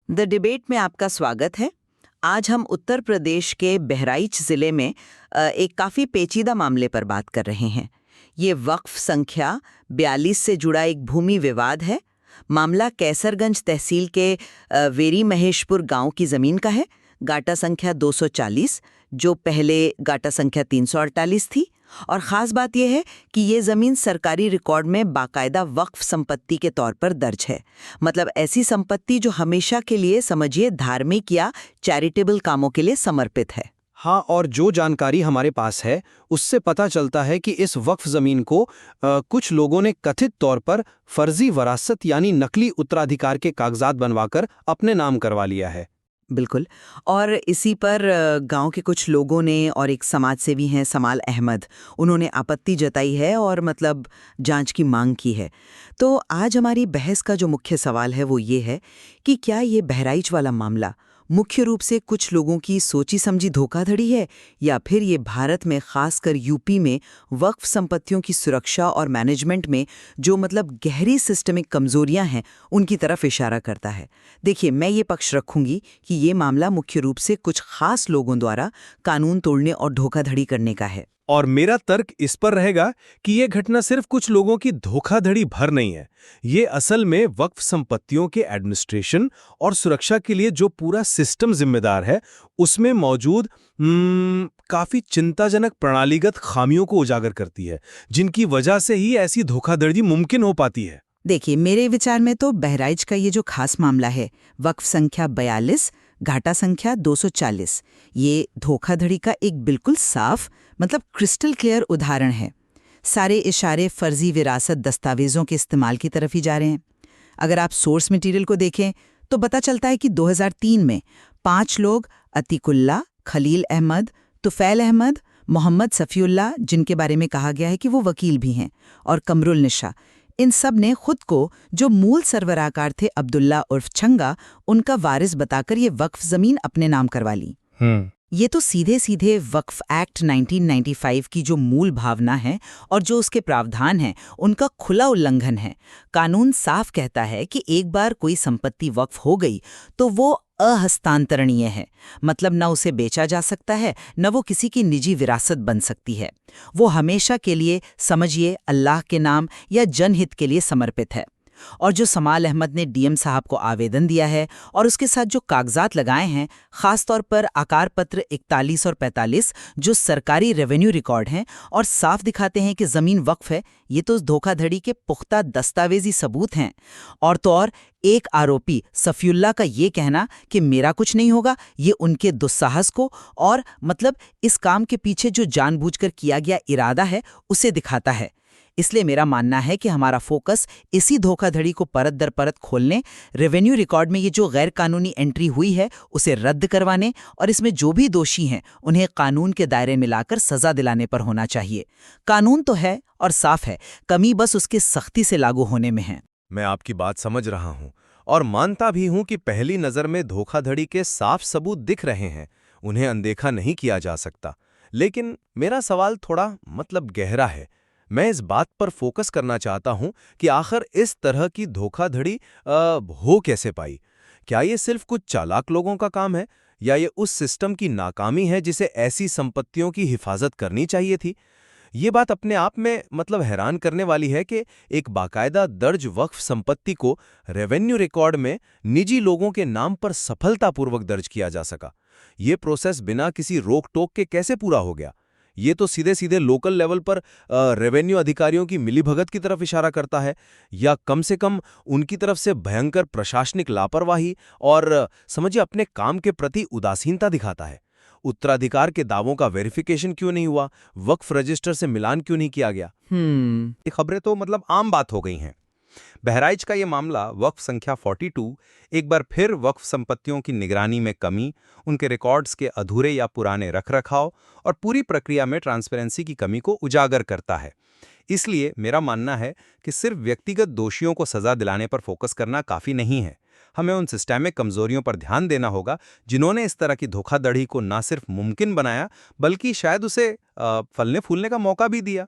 The debate में आपका स्वागत है। आज हम उत्तर प्रदेश के बहराइच जिले में एक काफ़ी पेचीदा मामले पर बात कर रहे हैं। ये वक्फ संख्या 42 से जुड़ा एक भूमि विवाद है। मामला कैसरगंज तहसील के वेरी महेशपुर गांव की ज़मीन का है। गाटा संख्या 240, जो पहले गाटा संख्या 348 थी। और ख़ास बात यह है कि ये ज़मीन सरकारी रिकॉर्ड में बाकायदा वक्फ संपत्ति के तौर पर दर्ज है। मतलब ऐसी संपत्ति जो हमेशा के लिए समझिए धार्मिक या चैरिटेबल कामों के लिए समर्पित है। हाँ, और जो जानकारी हमारे पास है उससे पता चलता है कि इस वक्फ जमीन को कुछ लोगों ने कथित तौर पर फर्जी वरासत यानी नकली उत्तराधिकार के कागजात बनवाकर अपने नाम करवा लिया है। बिल्कुल। और इसी पर गांव के कुछ लोगों ने और एक समाज सेवी हैं समाल अहमद, उन्होंने आपत्ति जताई है और मतलब जांच की मांग की है। तो आज हमारी बहस का जो मुख्य सवाल है वो ये है कि क्या ये बहराइच वाला मामला मुख्य रूप से कुछ लोगों की सोची समझी धोखाधड़ी है, या फिर ये भारत में खासकर यूपी में वक्फ संपत्तियों की सुरक्षा और मैनेजमेंट में जो मतलब गहरी सिस्टमिक कमजोरियां हैं उनकी तरफ इशारा करता है। देखिए, मैं ये पक्ष रखूंगी कि ये मामला मुख्य रूप से कुछ खास लोगों द्वारा कानून तोड़ने और धोखाधड़ी करने का है। और मेरा तर्क इस पर रहेगा कि ये घटना सिर्फ कुछ लोगों की धोखाधड़ी भर नहीं है। ये असल में वक्फ संपत्तियों के एडमिनिस्ट्रेशन और सुरक्षा के लिए जो पूरा सिस्टम जिम्मेदार है उसमें मौजूद काफी चिंताजनक प्रणालीगत खामियों को उजागर करती है, जिनकी वजह से ही ऐसी धोखाधड़ी मुमकिन हो पाती है। देखिए, मेरे विचार में तो बहराइच का ये जो खास मामला है, वक्फ संख्या 42, घाटा संख्या 240, ये धोखाधड़ी का एक बिल्कुल साफ मतलब क्रिस्टल क्लियर उदाहरण है। सारे इशारे फर्जी विरासत दस्तावेजों के इस्तेमाल की तरफ ही जा रहे हैं। अगर आप सोर्स मटेरियल को देखें तो पता चलता है कि 2003 में 5 लोग, अतीकुल्ला, खलील अहमद, तुफैल अहमद, मोहम्मद सफ़ीउल्लाह, जिनके बारे में कहा गया है कि वो वकील भी हैं, और कमरुल निशा, इन सब ने खुद को जो मूल सरवराकार थे अब्दुल्ला उर्फ छंगा, उनका वारिस बताकर ये वक्फ जमीन अपने नाम करवा ली। ये तो सीधे सीधे वक्फ एक्ट 1995 की जो मूल भावना है और जो उसके प्रावधान हैं उनका खुला उल्लंघन है। कानून साफ कहता है कि एक बार कोई संपत्ति वक्फ हो गई तो वो अहस्तांतरणीय है। मतलब न उसे बेचा जा सकता है, न वो किसी की निजी विरासत बन सकती है। वो हमेशा के लिए समझिए अल्लाह के नाम या जनहित के लिए समर्पित है। और जो समाल अहमद ने डीएम साहब को आवेदन दिया है और उसके साथ जो कागजात लगाए हैं, खास तौर पर आकार पत्र 41 और 45 जो सरकारी रेवेन्यू रिकॉर्ड हैं और साफ दिखाते हैं कि जमीन वक्फ है, ये तो धोखाधड़ी के पुख्ता दस्तावेजी सबूत हैं। और तो और एक आरोपी सफ़ीउल्लाह का ये कहना कि मेरा कुछ नहीं होगा, ये उनके दुस्साहस को और मतलब इस काम के पीछे जो जानबूझकर किया गया इरादा है उसे दिखाता है। इसलिए मेरा मानना है कि हमारा फोकस इसी धोखाधड़ी को परत दर परत खोलने, रेवेन्यू रिकॉर्ड में ये जो गैर कानूनी एंट्री हुई है उसे रद्द करवाने और इसमें जो भी दोषी हैं उन्हें कानून के दायरे में लाकर सजा दिलाने पर होना चाहिए। कानून तो है और साफ है, कमी बस उसके सख्ती से लागू होने में है। मैं आपकी बात समझ रहा हूं और मानता भी हूं कि पहली नज़र में धोखाधड़ी के साफ सबूत दिख रहे हैं, उन्हें अनदेखा नहीं किया जा सकता। लेकिन मेरा सवाल थोड़ा मतलब गहरा है। मैं इस बात पर फोकस करना चाहता हूं कि आखिर इस तरह की धोखाधड़ी हो कैसे पाई। क्या ये सिर्फ कुछ चालाक लोगों का काम है, या ये उस सिस्टम की नाकामी है जिसे ऐसी संपत्तियों की हिफाजत करनी चाहिए थी? ये बात अपने आप में मतलब हैरान करने वाली है कि एक बाकायदा दर्ज वक्फ संपत्ति को रेवेन्यू रिकॉर्ड में निजी लोगों के नाम पर सफलतापूर्वक दर्ज किया जा सका। ये प्रोसेस बिना किसी रोक टोक के कैसे पूरा हो गया? ये तो सीधे सीधे लोकल लेवल पर रेवेन्यू अधिकारियों की मिलीभगत की तरफ इशारा करता है, या कम से कम उनकी तरफ से भयंकर प्रशासनिक लापरवाही और समझिए अपने काम के प्रति उदासीनता दिखाता है। उत्तराधिकार के दावों का वेरिफिकेशन क्यों नहीं हुआ? वक्फ रजिस्टर से मिलान क्यों नहीं किया गया? ये खबरें तो मतलब आम बात हो गई हैं। बहराइच का ये मामला वक्फ संख्या 42 एक बार फिर वक्फ संपत्तियों की निगरानी में कमी, उनके रिकॉर्ड्स के अधूरे या पुराने रखरखाव और पूरी प्रक्रिया में ट्रांसपेरेंसी की कमी को उजागर करता है। इसलिए मेरा मानना है कि सिर्फ व्यक्तिगत दोषियों को सजा दिलाने पर फोकस करना काफ़ी नहीं है। हमें उन सिस्टमिक कमजोरियों पर ध्यान देना होगा जिन्होंने इस तरह की धोखाधड़ी को न सिर्फ मुमकिन बनाया बल्कि शायद उसे फलने फूलने का मौका भी दिया।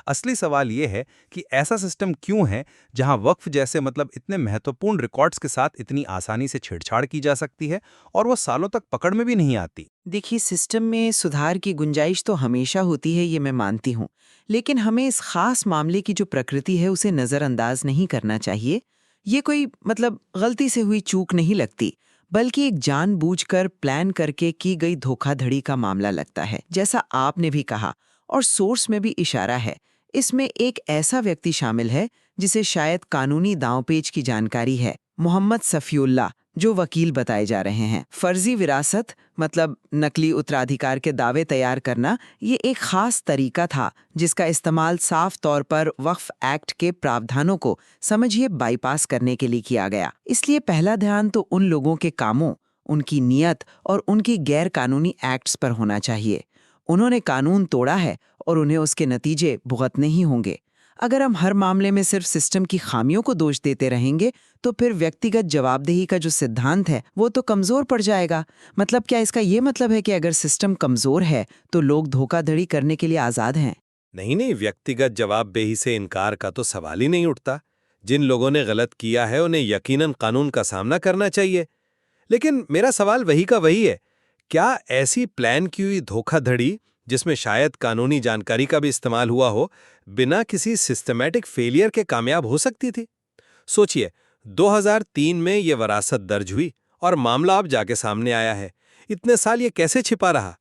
असली सवाल ये है कि ऐसा सिस्टम क्यों है जहां वक्फ जैसे मतलब इतने महत्वपूर्ण रिकॉर्ड्स के साथ इतनी आसानी से छेड़छाड़ की जा सकती है और वो सालों तक पकड़ में भी नहीं आती। देखिए, सिस्टम में सुधार की गुंजाइश तो हमेशा होती है, ये मैं मानती हूँ। लेकिन हमें इस खास मामले की जो प्रकृति है उसे नज़रअंदाज नहीं करना चाहिए। ये कोई गलती से हुई चूक नहीं लगती, बल्कि एक जानबूझकर प्लान करके की गई धोखाधड़ी का मामला लगता है, जैसा आपने भी कहा और सोर्स में भी इशारा है। इसमें एक ऐसा व्यक्ति शामिल है जिसे शायद कानूनी दांवपेच की जानकारी है, मोहम्मद सफ़ीउल्लाह, जो वकील बताए जा रहे हैं। फर्जी विरासत नकली उत्तराधिकार के दावे तैयार करना, ये एक खास तरीका था जिसका इस्तेमाल साफ तौर पर वक्फ एक्ट के प्रावधानों को समझिए बाईपास करने के लिए किया गया। इसलिए पहला ध्यान तो उन लोगों के कामों, उनकी नीयत और उनकी गैर कानूनी एक्ट्स पर होना चाहिए। उन्होंने कानून तोड़ा है और उन्हें उसके नतीजे भुगतने ही होंगे। अगर हम हर मामले में सिर्फ सिस्टम की खामियों को दोष देते रहेंगे तो फिर व्यक्तिगत जवाबदेही का जो सिद्धांत है वो तो कमजोर पड़ जाएगा। क्या इसका ये मतलब है कि अगर सिस्टम कमजोर है तो लोग धोखाधड़ी करने के लिए आजाद हैं? नहीं, व्यक्तिगत जवाबदेही से इनकार का तो सवाल ही नहीं उठता। जिन लोगों ने गलत किया है उन्हें यकीनन कानून का सामना करना चाहिए। लेकिन मेरा सवाल वही का वही है, क्या ऐसी प्लान की हुई धोखाधड़ी जिसमें शायद कानूनी जानकारी का भी इस्तेमाल हुआ हो, बिना किसी सिस्टमैटिक फेलियर के कामयाब हो सकती थी? सोचिए, 2003 में ये वरासत दर्ज हुई और मामला अब जाके सामने आया है। इतने साल ये कैसे छिपा रहा?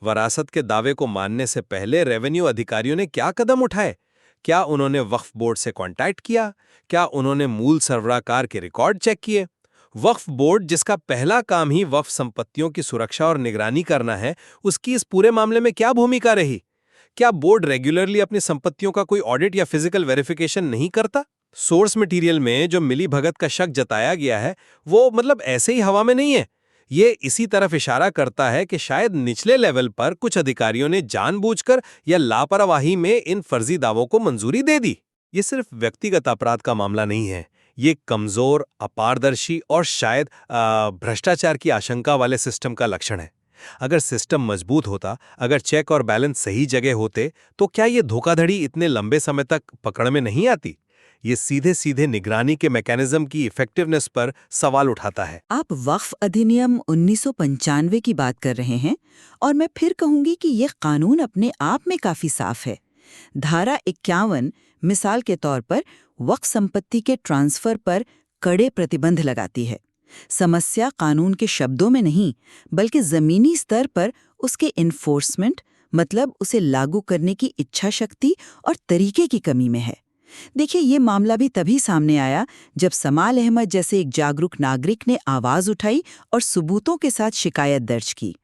वरासत के दावे को मानने से पहले रेवेन्यू अधिकारियों ने क्या कदम उठाए? क्या उन्होंने वक्फ बोर्ड से कांटेक्ट किया? क्या उन्होंने मूल सरबराहकार के रिकॉर्ड चेक किए? वक्फ बोर्ड, जिसका पहला काम ही वक्फ संपत्तियों की सुरक्षा और निगरानी करना है, उसकी इस पूरे मामले में क्या भूमिका रही? क्या बोर्ड रेगुलरली अपनी संपत्तियों का कोई ऑडिट या फिजिकल वेरिफिकेशन नहीं करता? सोर्स मटेरियल में जो मिलीभगत का शक जताया गया है वो ऐसे ही हवा में नहीं है। ये इसी तरफ इशारा करता है कि शायद निचले लेवल पर कुछ अधिकारियों ने जानबूझकर या लापरवाही में इन फर्जी दावों को मंजूरी दे दी। ये सिर्फ व्यक्तिगत अपराध का मामला नहीं है, ये कमजोर, अपारदर्शी और शायद भ्रष्टाचार की आशंका वाले सिस्टम का लक्षण है। अगर सिस्टम मजबूत होता, अगर चेक और बैलेंस सही जगह होते, तो क्या ये धोखाधड़ी इतने लंबे समय तक पकड़ में नहीं आती? ये सीधे सीधे निगरानी के मैकेनिज्म की इफेक्टिवनेस पर सवाल उठाता है। आप वक्फ अधिनियम 1995 की बात कर रहे हैं और मैं फिर कहूंगी कि यह कानून अपने आप में काफी साफ है। धारा 51 मिसाल के तौर पर वक्फ संपत्ति के ट्रांसफर पर कड़े प्रतिबंध लगाती है। समस्या कानून के शब्दों में नहीं, बल्कि जमीनी स्तर पर उसके इन्फोर्समेंट, उसे लागू करने की इच्छा शक्ति और तरीके की कमी में है। देखिए, ये मामला भी तभी सामने आया जब समाल अहमद जैसे एक जागरूक नागरिक ने आवाज उठाई और सबूतों के साथ शिकायत दर्ज की।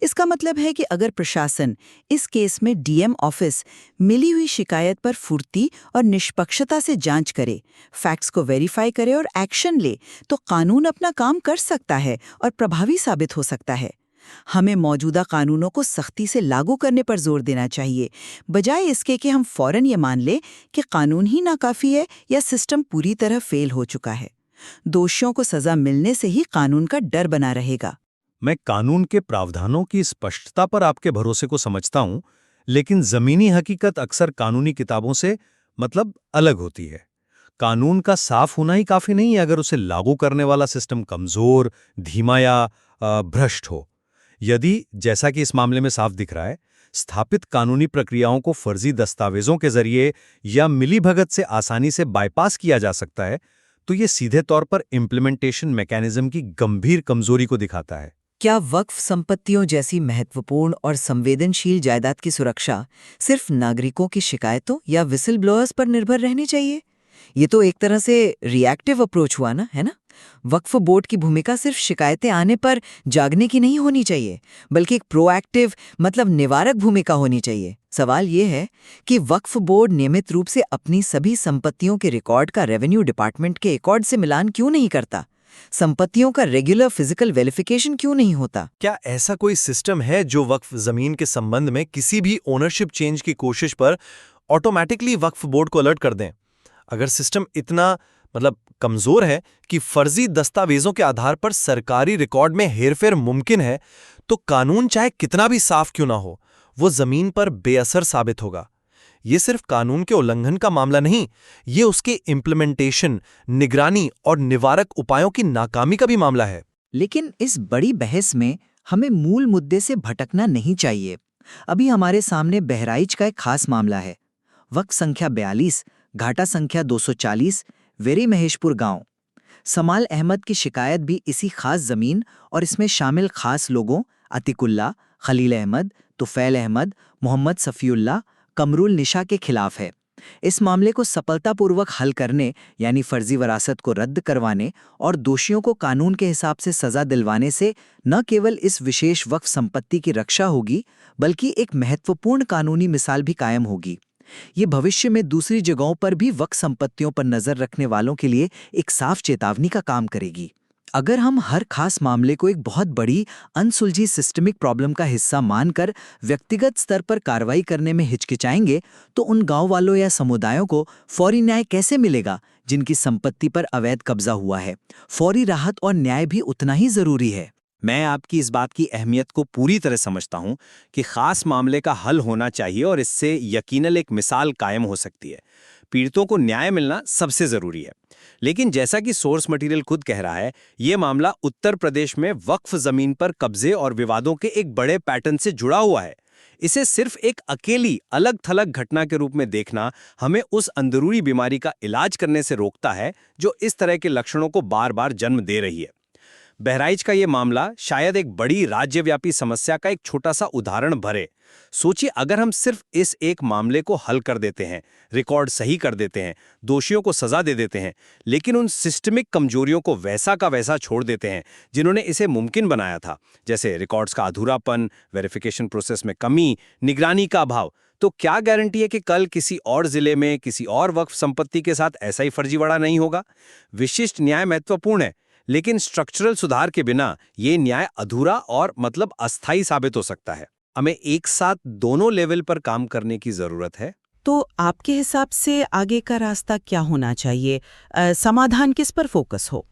इसका मतलब है कि अगर प्रशासन, इस केस में डीएम ऑफिस, मिली हुई शिकायत पर फुर्ती और निष्पक्षता से जांच करे, फैक्ट्स को वेरीफाई करे और एक्शन ले, तो कानून अपना काम कर सकता है और प्रभावी साबित हो सकता है। हमें मौजूदा कानूनों को सख्ती से लागू करने पर जोर देना चाहिए, बजाय इसके कि हम फौरन ये मान लें कि कानून ही नाकाफी है या सिस्टम पूरी तरह फेल हो चुका है। दोषियों को सजा मिलने से ही कानून का डर बना रहेगा। मैं कानून के प्रावधानों की स्पष्टता पर आपके भरोसे को समझता हूं, लेकिन जमीनी हकीकत अक्सर कानूनी किताबों से अलग होती है। कानून का साफ होना ही काफी नहीं है अगर उसे लागू करने वाला सिस्टम कमजोर, धीमा या भ्रष्ट हो। यदि, जैसा कि इस मामले में साफ दिख रहा है, स्थापित कानूनी प्रक्रियाओं को फर्जी दस्तावेजों के जरिए या मिलीभगत से आसानी से बाईपास किया जा सकता है, तो ये सीधे तौर पर इम्प्लीमेंटेशन मैकेनिज्म की गंभीर कमजोरी को दिखाता है। क्या वक्फ संपत्तियों जैसी महत्वपूर्ण और संवेदनशील जायदाद की सुरक्षा सिर्फ नागरिकों की शिकायतों या विसल ब्लोअर्स पर निर्भर रहनी चाहिए? ये तो एक तरह से रिएक्टिव अप्रोच हुआ ना, है ना? वक्फ बोर्ड की भूमिका सिर्फ शिकायतें आने पर जागने की नहीं होनी चाहिए, बल्कि एक प्रोएक्टिव निवारक भूमिका होनी चाहिए। सवाल ये है कि वक्फ बोर्ड नियमित रूप से अपनी सभी संपत्तियों के रिकॉर्ड का रेवेन्यू डिपार्टमेंट के रिकॉर्ड से मिलान क्यों नहीं करता? संपत्तियों का रेगुलर फिजिकल वेरिफिकेशन क्यों नहीं होता? क्या ऐसा कोई सिस्टम है जो वक्फ जमीन के संबंध में किसी भी ओनरशिप चेंज की कोशिश पर ऑटोमेटिकली वक्फ बोर्ड को अलर्ट कर दें? अगर सिस्टम इतना कमजोर है कि फर्जी दस्तावेजों के आधार पर सरकारी रिकॉर्ड में हेरफेर मुमकिन है, तो कानून चाहे कितना भी साफ क्यों ना हो, वो जमीन पर बेअसर साबित होगा। ये सिर्फ कानून के उल्लंघन का मामला नहीं, ये उसके इम्प्लीमेंटेशन, निगरानी और निवारक उपायों की नाकामी का भी मामला है। लेकिन इस बड़ी बहस में हमें मूल मुद्दे से भटकना नहीं चाहिए। अभी हमारे सामने बहराइच का एक खास मामला है। वक्फ संख्या 42, घाटा संख्या 240, वेरी महेशपुर गांव। समाल अहमद की शिकायत भी इसी खास जमीन और इसमें शामिल खास लोगों अतिकुल्ला, खलील अहमद, तुफैल अहमद, मोहम्मद सफ़ीउल्लाह, कमरुल निशा के खिलाफ है। इस मामले को सफलतापूर्वक हल करने यानी फर्जी वरासत को रद्द करवाने और दोषियों को कानून के हिसाब से सजा दिलवाने से न केवल इस विशेष वक्फ संपत्ति की रक्षा होगी, बल्कि एक महत्वपूर्ण कानूनी मिसाल भी कायम होगी। ये भविष्य में दूसरी जगहों पर भी वक्फ संपत्तियों पर नजर रखने वालों के लिए एक साफ चेतावनी का काम करेगी। अगर हम हर खास मामले को एक बहुत बड़ी अनसुलझी सिस्टमिक प्रॉब्लम का हिस्सा मानकर व्यक्तिगत स्तर पर कार्रवाई करने में हिचकिचाएंगे, तो उन गांव वालों या समुदायों को फौरी न्याय कैसे मिलेगा जिनकी संपत्ति पर अवैध कब्जा हुआ है। फौरी राहत और न्याय भी उतना ही जरूरी है। मैं आपकी इस बात की अहमियत को पूरी तरह समझता हूं कि खास मामले का हल होना चाहिए और इससे यकीनन एक मिसाल कायम हो सकती है। पीड़ितों को न्याय मिलना सबसे जरूरी है। लेकिन जैसा कि सोर्स मटेरियल खुद कह रहा है, ये मामला उत्तर प्रदेश में वक्फ जमीन पर कब्जे और विवादों के एक बड़े पैटर्न से जुड़ा हुआ है। इसे सिर्फ एक अकेली अलग थलग घटना के रूप में देखना हमें उस अंदरूनी बीमारी का इलाज करने से रोकता है जो इस तरह के लक्षणों को बार बार जन्म दे रही है। बहराइच का ये मामला शायद एक बड़ी राज्यव्यापी समस्या का एक छोटा सा उदाहरण भरे। सोचिए, अगर हम सिर्फ इस एक मामले को हल कर देते हैं, रिकॉर्ड सही कर देते हैं, दोषियों को सजा दे देते हैं, लेकिन उन सिस्टमिक कमजोरियों को वैसा का वैसा छोड़ देते हैं जिन्होंने इसे मुमकिन बनाया था, जैसे रिकॉर्ड्स का अधूरापन, वेरिफिकेशन प्रोसेस में कमी, निगरानी का अभाव, तो क्या गारंटी है कि कल किसी और जिले में किसी और वक्फ संपत्ति के साथ ऐसा ही फर्जीवाड़ा नहीं होगा? विशिष्ट न्याय महत्वपूर्ण है, लेकिन स्ट्रक्चरल सुधार के बिना ये न्याय अधूरा और अस्थायी साबित हो सकता है। हमें एक साथ दोनों लेवल पर काम करने की जरूरत है। तो आपके हिसाब से आगे का रास्ता क्या होना चाहिए? समाधान किस पर फोकस हो?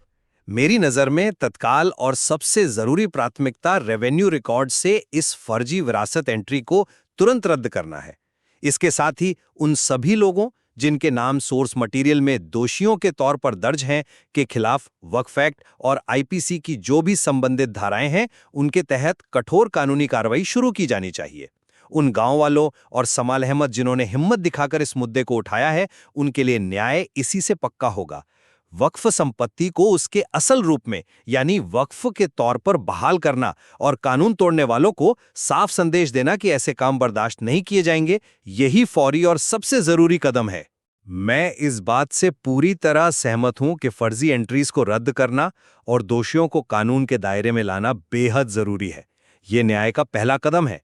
मेरी नज़र में तत्काल और सबसे जरूरी प्राथमिकता रेवेन्यू रिकॉर्ड से इस फर्जी विरासत एंट्री को तुरंत रद्द करना है। इसके साथ ही उन सभी लोगों जिनके नाम सोर्स मटेरियल में दोषियों के तौर पर दर्ज हैं के खिलाफ वक्फ एक्ट और आईपीसी की जो भी संबंधित धाराएं हैं, उनके तहत कठोर कानूनी कार्रवाई शुरू की जानी चाहिए। उन गांव वालों और समाल अहमद जिन्होंने हिम्मत दिखाकर इस मुद्दे को उठाया है, उनके लिए न्याय इसी से पक्का होगा। वक्फ संपत्ति को उसके असल रूप में यानी वक्फ के तौर पर बहाल करना और कानून तोड़ने वालों को साफ संदेश देना कि ऐसे काम बर्दाश्त नहीं किए जाएंगे, यही फौरी और सबसे जरूरी कदम है। मैं इस बात से पूरी तरह सहमत हूं कि फर्जी एंट्रीज को रद्द करना और दोषियों को कानून के दायरे में लाना बेहद जरूरी है। ये न्याय का पहला कदम है,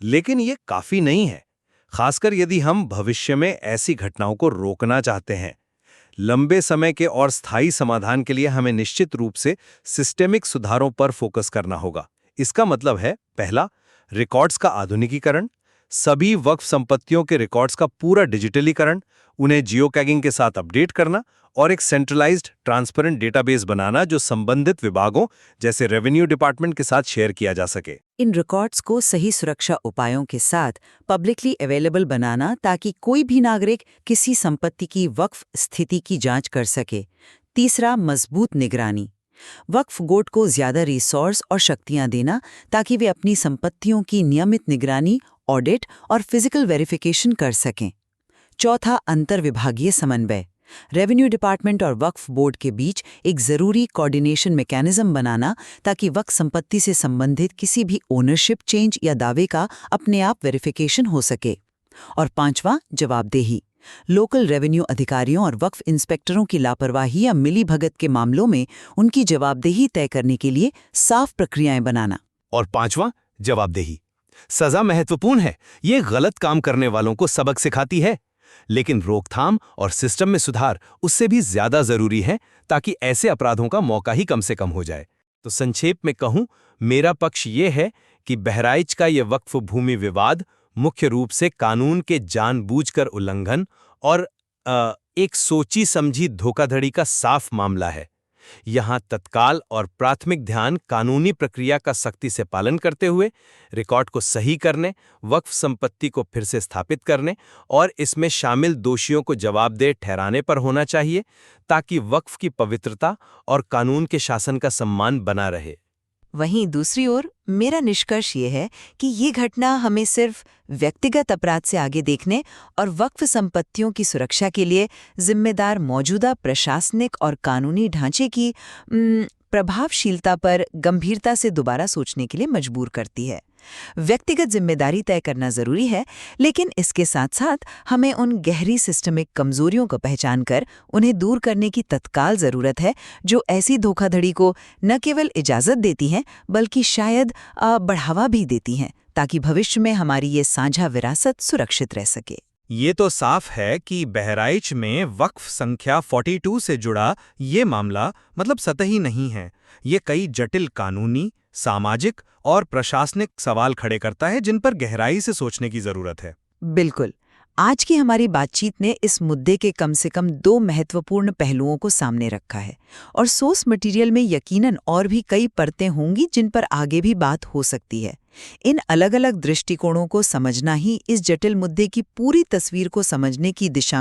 लेकिन ये काफी नहीं है, खासकर यदि हम भविष्य में ऐसी घटनाओं को रोकना चाहते हैं। लंबे समय के और स्थायी समाधान के लिए हमें निश्चित रूप से सिस्टेमिक सुधारों पर फोकस करना होगा। इसका मतलब है, पहला, रिकॉर्ड्स का आधुनिकीकरण, सभी वक्फ संपत्तियों के रिकॉर्ड्स का पूरा डिजिटलीकरण, उन्हें जियो टैगिंग के साथ अपडेट करना और एक सेंट्रलाइज्ड ट्रांसपेरेंट डेटाबेस बनाना जो संबंधित विभागों जैसे रेवेन्यू डिपार्टमेंट के साथ शेयर किया जा सके। इन रिकॉर्ड्स को सही सुरक्षा उपायों के साथ पब्लिकली अवेलेबल बनाना ताकि कोई भी नागरिक किसी संपत्ति की वक्फ स्थिति की जांच कर सके। तीसरा, मजबूत निगरानी। वक्फ बोर्ड को ज्यादा रिसोर्स और शक्तियां देना ताकि वे अपनी संपत्तियों की नियमित निगरानी, ऑडिट और फिजिकल वेरिफिकेशन कर सकें। चौथा, अंतर्विभागीय समन्वय। रेवेन्यू डिपार्टमेंट और वक्फ बोर्ड के बीच एक जरूरी कोऑर्डिनेशन मैकेनिज्म बनाना ताकि वक्फ संपत्ति से संबंधित किसी भी ओनरशिप चेंज या दावे का अपने आप वेरिफिकेशन हो सके। और पांचवा, जवाबदेही। लोकल रेवेन्यू अधिकारियों और वक्फ इंस्पेक्टरों की लापरवाही या मिलीभगत के मामलों में उनकी जवाबदेही तय करने के लिए साफ प्रक्रियाएं बनाना। और पांचवा, जवाबदेही। सजा महत्वपूर्ण है, ये गलत काम करने वालों को सबक सिखाती है, लेकिन रोकथाम और सिस्टम में सुधार उससे भी ज्यादा जरूरी है ताकि ऐसे अपराधों का मौका ही कम से कम हो जाए। तो संक्षेप में कहूं, मेरा पक्ष ये है कि बहराइच का ये वक्फ भूमि विवाद मुख्य रूप से कानून के जानबूझकर उल्लंघन और एक सोची समझी धोखाधड़ी का साफ मामला है। यहाँ तत्काल और प्राथमिक ध्यान कानूनी प्रक्रिया का सख्ती से पालन करते हुए रिकॉर्ड को सही करने, वक्फ संपत्ति को फिर से स्थापित करने और इसमें शामिल दोषियों को जवाबदेह ठहराने पर होना चाहिए, ताकि वक्फ की पवित्रता और कानून के शासन का सम्मान बना रहे। वहीं दूसरी ओर मेरा निष्कर्ष ये है कि ये घटना हमें सिर्फ व्यक्तिगत अपराध से आगे देखने और वक्फ संपत्तियों की सुरक्षा के लिए जिम्मेदार मौजूदा प्रशासनिक और कानूनी ढांचे की प्रभावशीलता पर गंभीरता से दोबारा सोचने के लिए मजबूर करती है। व्यक्तिगत जिम्मेदारी तय करना जरूरी है, लेकिन इसके साथ साथ हमें उन गहरी सिस्टमिक कमजोरियों को पहचान कर उन्हें दूर करने की तत्काल जरूरत है, जो ऐसी धोखाधड़ी को न केवल इजाजत देती हैं बल्कि शायद बढ़ावा भी देती हैं, ताकि भविष्य में हमारी ये साझा विरासत सुरक्षित रह सके। ये तो साफ है कि बहराइच में वक्फ संख्या 42 से जुड़ा ये मामला मतलब सतही नहीं है। ये कई जटिल कानूनी, सामाजिक और प्रशासनिक सवाल खड़े करता है, जिन पर गहराई से सोचने की जरूरत है। बिल्कुल। आज की हमारी बातचीत ने इस मुद्दे के कम से कम 2 महत्वपूर्ण पहलुओं को सामने रखा है, और सोर्स मटेरियल में यकीनन और भी कई परतें होंगी जिन पर आगे भी बात हो सकती है। इन अलग-अलग दृष्टिकोणों को समझना ही इस जटिल मुद्दे की पूरी तस्वीर को समझने की दिशा